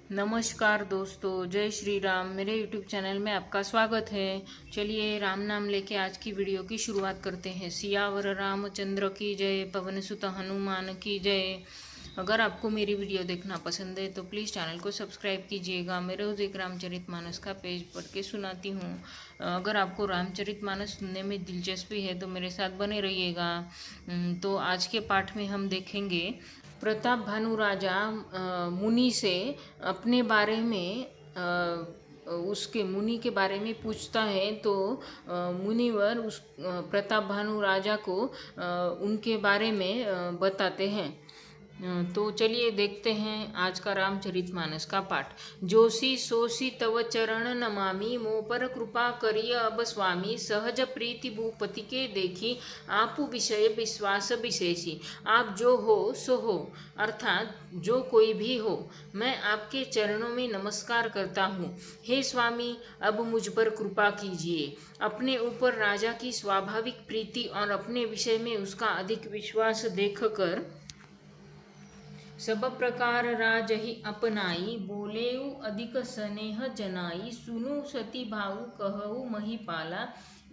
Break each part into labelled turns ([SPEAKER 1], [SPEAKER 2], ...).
[SPEAKER 1] नमस्कार दोस्तों, जय श्री राम। मेरे YouTube चैनल में आपका स्वागत है। चलिए राम नाम लेके आज की वीडियो की शुरुआत करते हैं। सियावर रामचंद्र की जय, पवन सुत हनुमान की जय। अगर आपको मेरी वीडियो देखना पसंद है तो प्लीज़ चैनल को सब्सक्राइब कीजिएगा। मैं रोज़ एक रामचरितमानस का पेज पढ़ के सुनाती हूँ। अगर आपको रामचरितमानस सुनने में दिलचस्पी है तो मेरे साथ बने रहिएगा। तो आज के पाठ में हम देखेंगे प्रताप भानु राजा मुनि से अपने बारे में उसके मुनि के बारे में पूछता है। तो मुनिवर उस प्रताप भानु राजा को उनके बारे में बताते हैं। तो चलिए देखते हैं आज का रामचरितमानस का पाठ। जोशी सोशी तव चरण नमामि, मोह पर कृपा करिय अब स्वामी। सहज प्रीति भूपति के देखी, आप विषय विश्वास विशेषी। आप जो हो सो हो, अर्थात जो कोई भी हो, मैं आपके चरणों में नमस्कार करता हूँ। हे स्वामी, अब मुझ पर कृपा कीजिए। अपने ऊपर राजा की स्वाभाविक प्रीति और अपने विषय में उसका अधिक विश्वास देखकर सब प्रकार राज ही अपनाई। बोलेऊ अधिक स्नेह जनाई, सुनु सती भाऊ कहऊ महीपाला।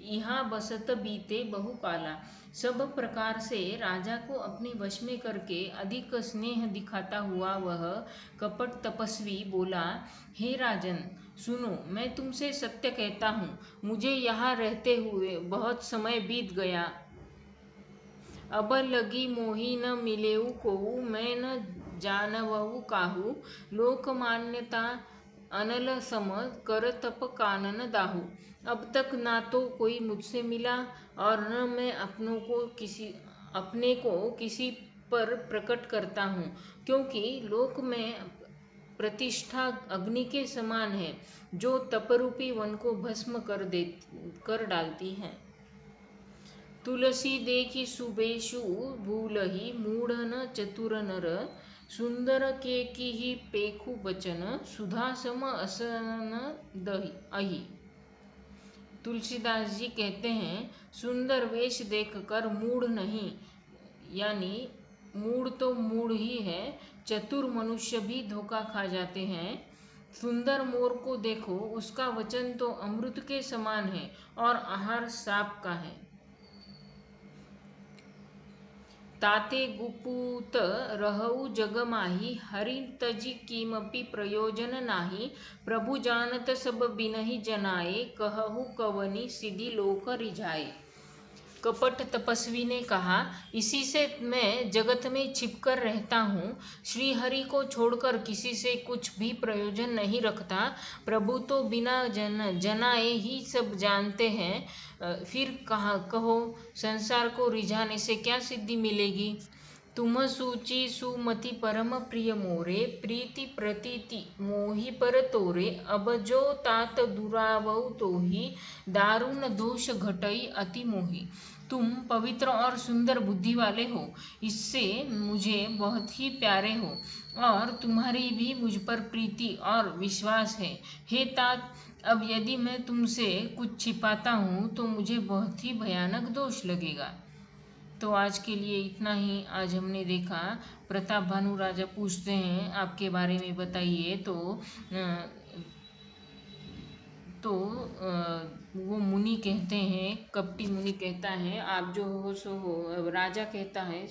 [SPEAKER 1] इहा बसत बीते बहुकाला। सब प्रकार से राजा को अपने वश में करके अधिक स्नेह दिखाता हुआ वह कपट तपस्वी बोला, हे राजन सुनो, मैं तुमसे सत्य कहता हूँ। मुझे यहाँ रहते हुए बहुत समय बीत गया। अब लगी मोही न मिलेऊ कोऊ, मैं न जानवऊ काहू। लोक मान्यता अनल सम, कर तप कानन दाहू। अब तक ना तो कोई मुझसे मिला और न मैं अपने को किसी पर प्रकट करता हूँ, क्योंकि लोक में प्रतिष्ठा अग्नि के समान है, जो तपरूपी वन को भस्म कर डालती है। तुलसी देखी सुबेशु भूलहि, मूढ़ न चतुर नर। सुंदर के की ही पेखु बचन, सुधा सम असन दही अहि। तुलसीदास जी कहते हैं, सुंदर वेश देखकर मूढ़ नहीं, यानी मूढ़ तो मूढ़ ही है, चतुर मनुष्य भी धोखा खा जाते हैं। सुंदर मोर को देखो, उसका वचन तो अमृत के समान है और आहार सांप का है। ताते गुपूत रहऊ जग माही, हरि तजी कीमपि प्रयोजन नाही। प्रभु जानत सब बिनहि जनाए, कहहु कवनी सिद्धि लोक रिझाए। कपट तपस्वी ने कहा, इसी से मैं जगत में छिपकर रहता हूँ। श्री हरि को छोड़कर किसी से कुछ भी प्रयोजन नहीं रखता। प्रभु तो बिना जनाए ही सब जानते हैं। फिर कहो संसार को रिझाने से क्या सिद्धि मिलेगी। तुम सूची सुमति परम प्रिय मोरे, प्रीति प्रतीति मोहि पर तोरे। अब जो तात दुरावऊ तोहि, दारुण दोष घटई अति मोहि। तुम पवित्र और सुंदर बुद्धि वाले हो, इससे मुझे बहुत ही प्यारे हो, और तुम्हारी भी मुझ पर प्रीति और विश्वास है। हे तात, अब यदि मैं तुमसे कुछ छिपाता हूँ तो मुझे बहुत ही भयानक दोष लगेगा। तो आज के लिए इतना ही। आज हमने देखा प्रताप भानु राजा पूछते हैं आपके बारे में बताइए। तो वो मुनि कहते हैं, कपटी मुनि कहता है, आप जो हो सो हो। राजा कहता है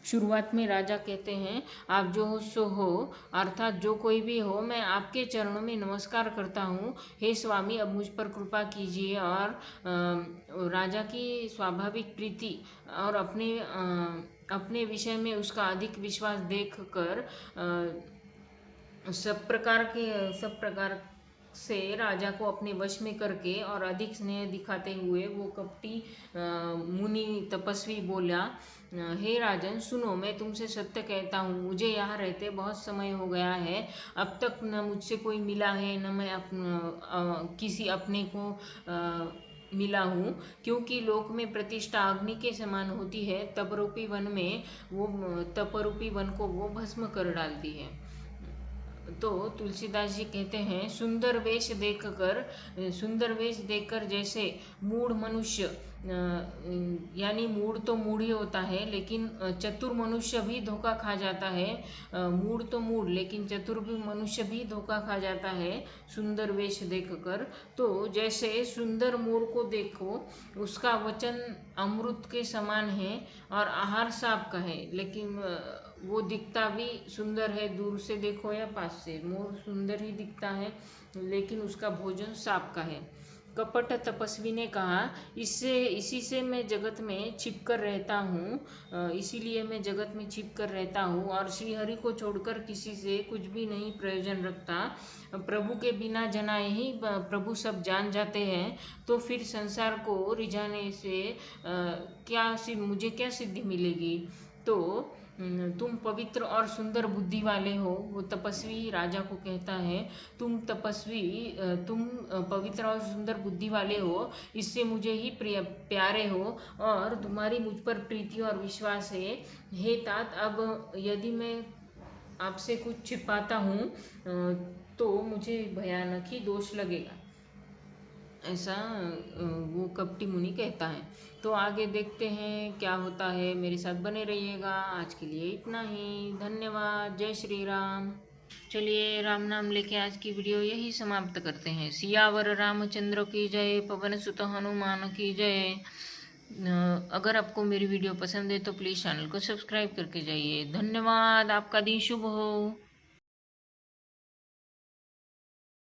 [SPEAKER 1] शुरुआत में राजा कहते हैं, आप जो हो सो हो, अर्थात जो कोई भी हो, मैं आपके चरणों में नमस्कार करता हूँ। हे स्वामी, अब मुझ पर कृपा कीजिए। और राजा की स्वाभाविक प्रीति और अपने विषय में उसका अधिक विश्वास देखकर सब प्रकार से राजा को अपने वश में करके और अधिक स्नेह दिखाते हुए वो कपटी मुनि तपस्वी बोला, हे राजन सुनो, मैं तुमसे सत्य कहता हूँ। मुझे यहाँ रहते बहुत समय हो गया है। अब तक न मुझसे कोई मिला है, न मैं किसी अपने को मिला हूँ, क्योंकि लोक में प्रतिष्ठा अग्नि के समान होती है। तपरूपी वन को वो भस्म कर डालती है। तो तुलसीदास जी कहते हैं, सुंदर वेश देखकर जैसे मूढ़ मनुष्य यानी मूढ़ तो मूढ़ ही होता है, लेकिन चतुर मनुष्य भी धोखा खा जाता है। मूढ़ तो मूढ़, लेकिन चतुर भी मनुष्य भी धोखा खा जाता है सुंदर वेश देखकर। तो जैसे सुंदर मोर को देखो, उसका वचन अमृत के समान है और आहार सांप का है, लेकिन वो दिखता भी सुंदर है। दूर से देखो या पास से, मोर सुंदर ही दिखता है, लेकिन उसका भोजन सांप का है। कपट तपस्वी ने कहा, इसी से मैं जगत में छिप कर रहता हूँ, इसीलिए मैं जगत में छिप कर रहता हूँ और श्रीहरि को छोड़कर किसी से कुछ भी नहीं प्रयोजन रखता। प्रभु के बिना जनाए ही प्रभु सब जान जाते हैं, तो फिर संसार को रिझाने से मुझे क्या सिद्धि मिलेगी। तो तुम पवित्र और सुंदर बुद्धि वाले हो, वो तपस्वी राजा को कहता है। तुम पवित्र और सुंदर बुद्धि वाले हो, इससे मुझे ही प्यारे हो और तुम्हारी मुझ पर प्रीति और विश्वास है। हे तात, अब यदि मैं आपसे कुछ छिपाता हूँ तो मुझे भयानक ही दोष लगेगा, ऐसा वो कपटी मुनि कहता है। तो आगे देखते हैं क्या होता है। मेरे साथ बने रहिएगा। आज के लिए इतना ही। धन्यवाद। जय श्री राम। चलिए राम नाम लेके आज की वीडियो यही समाप्त करते हैं। सियावर रामचंद्र की जय, पवन सुत हनुमान की जय। अगर आपको मेरी वीडियो पसंद है तो प्लीज़ चैनल को सब्सक्राइब करके जाइए। धन्यवाद। आपका दिन शुभ हो।